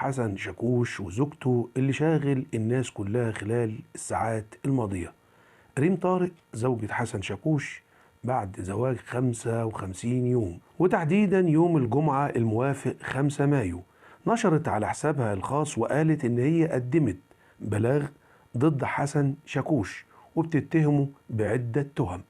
حسن شاكوش وزوجته اللي شاغل الناس كلها خلال الساعات الماضية. ريم طارق زوجة حسن شاكوش بعد زواج 55 يوم، وتحديدا يوم الجمعة الموافق 5 مايو، نشرت على حسابها الخاص وقالت إن هي قدمت بلاغ ضد حسن شاكوش وبتتهمه بعدة تهم.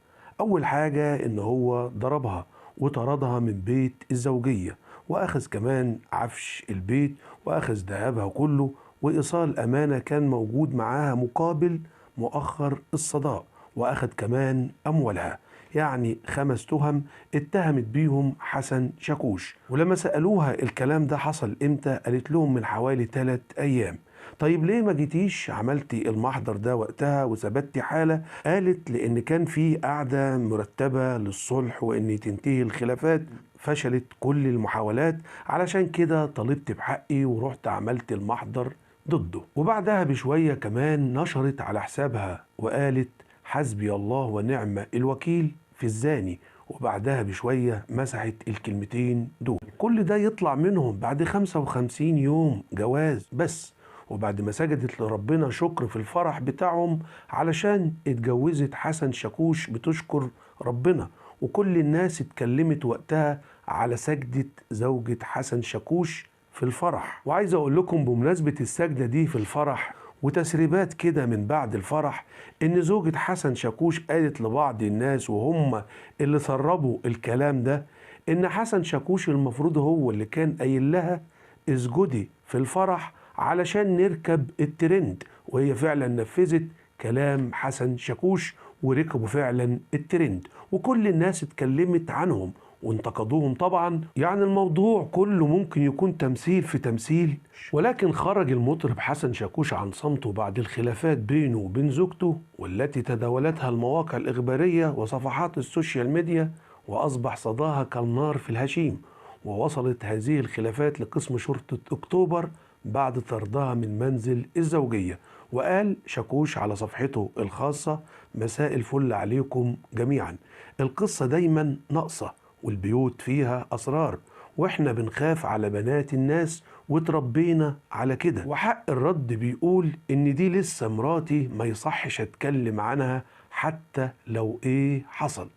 أول حاجة إن هو ضربها وطردها من بيت الزوجية، وأخذ كمان عفش البيت وأخذ ذهبها كله، وإيصال أمانة كان موجود معاها مقابل مؤخر الصداق، وأخذ كمان أموالها. يعني 5 تهم اتهمت بيهم حسن شاكوش. ولما سألوها الكلام ده حصل امتى، قالت لهم من حوالي 3 أيام. طيب ليه ما جيتيش عملتي المحضر ده وقتها وثبتي حالة؟ قالت لأن كان في قعدة مرتبة للصلح وإن تنتهي الخلافات، فشلت كل المحاولات، علشان كده طالبت بحقي ورحت عملت المحضر ضده. وبعدها بشوية كمان نشرت على حسابها وقالت حسبي الله ونعم الوكيل في الزاني، وبعدها بشوية مسحت الكلمتين دول. كل ده يطلع منهم بعد 55 يوم جواز بس، وبعد ما سجدت لربنا شكر في الفرح بتاعهم علشان اتجوزت حسن شاكوش بتشكر ربنا. وكل الناس اتكلمت وقتها على سجدة زوجة حسن شاكوش في الفرح. وعايز اقول لكم بمناسبة السجدة دي في الفرح وتسريبات كده من بعد الفرح، ان زوجة حسن شاكوش قالت لبعض الناس وهم اللي سربوا الكلام ده ان حسن شاكوش المفروض هو اللي كان قايل لها اسجدي في الفرح علشان نركب الترند، وهي فعلا نفذت كلام حسن شاكوش وركبوا فعلا الترند، وكل الناس اتكلمت عنهم وانتقدوهم طبعا. يعني الموضوع كله ممكن يكون تمثيل في تمثيل، ولكن خرج المطرب حسن شاكوش عن صمته بعد الخلافات بينه وبين زوجته والتي تداولتها المواقع الإخبارية وصفحات السوشيال ميديا، وأصبح صداها كالنار في الهشيم. ووصلت هذه الخلافات لقسم شرطة أكتوبر بعد طردها من منزل الزوجية. وقال شاكوش على صفحته الخاصة مساء الفل عليكم جميعا، القصة دايما ناقصة والبيوت فيها أسرار، وإحنا بنخاف على بنات الناس وتربينا على كده، وحق الرد بيقول إن دي لسه مراتي ما يصحش أتكلم عنها حتى لو إيه حصل.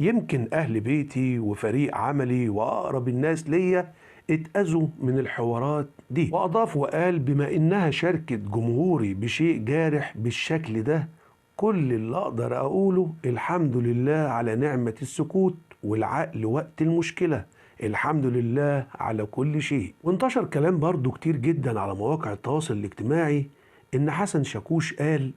يمكن أهل بيتي وفريق عملي وأقرب الناس ليا اتأذوا من الحوارات دي. وأضاف وقال بما إنها شاركت جمهوري بشيء جارح بالشكل ده، كل اللي أقدر أقوله الحمد لله على نعمة السكوت والعقل وقت المشكلة، الحمد لله على كل شيء. وانتشر كلام برضو كتير جدا على مواقع التواصل الاجتماعي إن حسن شاكوش قال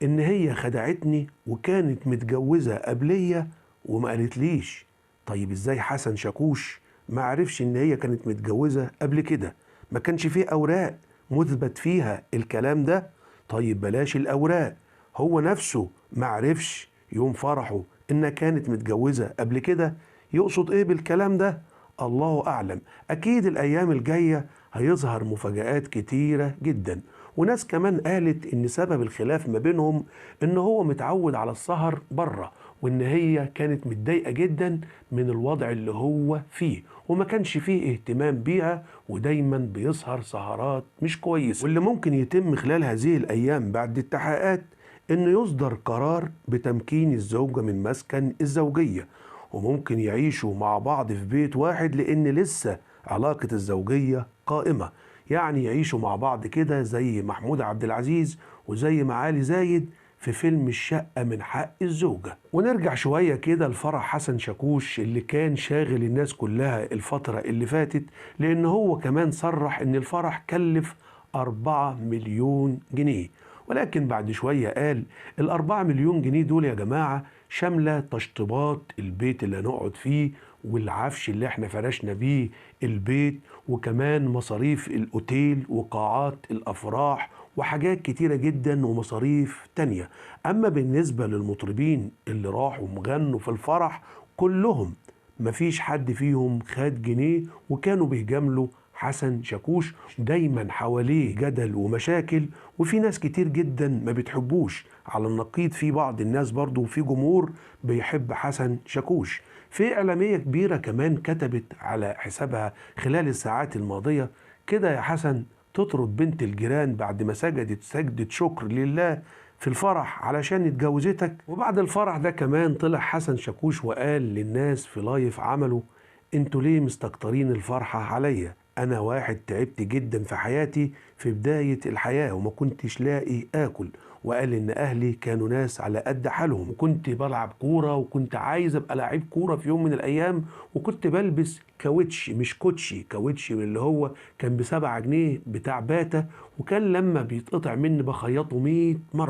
إن هي خدعتني وكانت متجوزة قبلية وما قالتليش. طيب إزاي حسن شاكوش ما عرفش إن هي كانت متجوزة قبل كده؟ ما كانش فيه أوراق مثبت فيها الكلام ده؟ طيب بلاش الأوراق، هو نفسه ما عرفش يوم فرحه إنها كانت متجوزة قبل كده؟ يقصد إيه بالكلام ده؟ الله أعلم. أكيد الأيام الجاية هيظهر مفاجآت كتيرة جدا. وناس كمان قالت إن سبب الخلاف ما بينهم إن هو متعود على السهر بره، وإن هي كانت متضايقة جدا من الوضع اللي هو فيه وما كانش فيه اهتمام بيها، ودايما بيسهر سهرات مش كويسة. واللي ممكن يتم خلال هذه الأيام بعد التحقيقات إنه يصدر قرار بتمكين الزوجة من مسكن الزوجية، وممكن يعيشوا مع بعض في بيت واحد لأن لسه علاقة الزوجية قائمة. يعني يعيشوا مع بعض كده زي محمود عبد العزيز وزي معالي زايد في فيلم الشقة من حق الزوجة. ونرجع شوية كده لفرح حسن شاكوش اللي كان شاغل الناس كلها الفترة اللي فاتت، لأن هو كمان صرح إن الفرح كلف 4 مليون جنيه. ولكن بعد شوية قال ال4 مليون جنيه دول يا جماعة شاملة تشطيبات البيت اللي هنقعد فيه والعفش اللي احنا فرشنا بيه البيت، وكمان مصاريف الأوتيل وقاعات الأفراح وحاجات كتيرة جدا ومصاريف تانية. أما بالنسبة للمطربين اللي راحوا مغنوا في الفرح كلهم مفيش حد فيهم خد جنيه، وكانوا بيجاملوا حسن شاكوش دايما حواليه جدل ومشاكل، وفي ناس كتير جدا ما بتحبوش. على النقيض في بعض الناس برضو في جمهور بيحب حسن شاكوش. في إعلامية كبيرة كمان كتبت على حسابها خلال الساعات الماضية كده يا حسن تطرد بنت الجيران بعد ما سجدت سجدة شكر لله في الفرح علشان اتجوزتك؟ وبعد الفرح ده كمان طلع حسن شاكوش وقال للناس في لايف عمله: انتوا ليه مستكترين الفرحة عليا؟ انا واحد تعبت جدا في حياتي في بداية الحياة وما كنتش لاقي اكل، وقال ان اهلي كانوا ناس على قد حالهم، وكنت بلعب كورة وكنت عايز ابقى لعيب كورة في يوم من الايام، وكنت بلبس كاوتش مش كوتشي، كاوتشي اللي هو كان ب7 جنيه بتاع باتا، وكان لما بيتقطع مني بخيطه 100 مرة.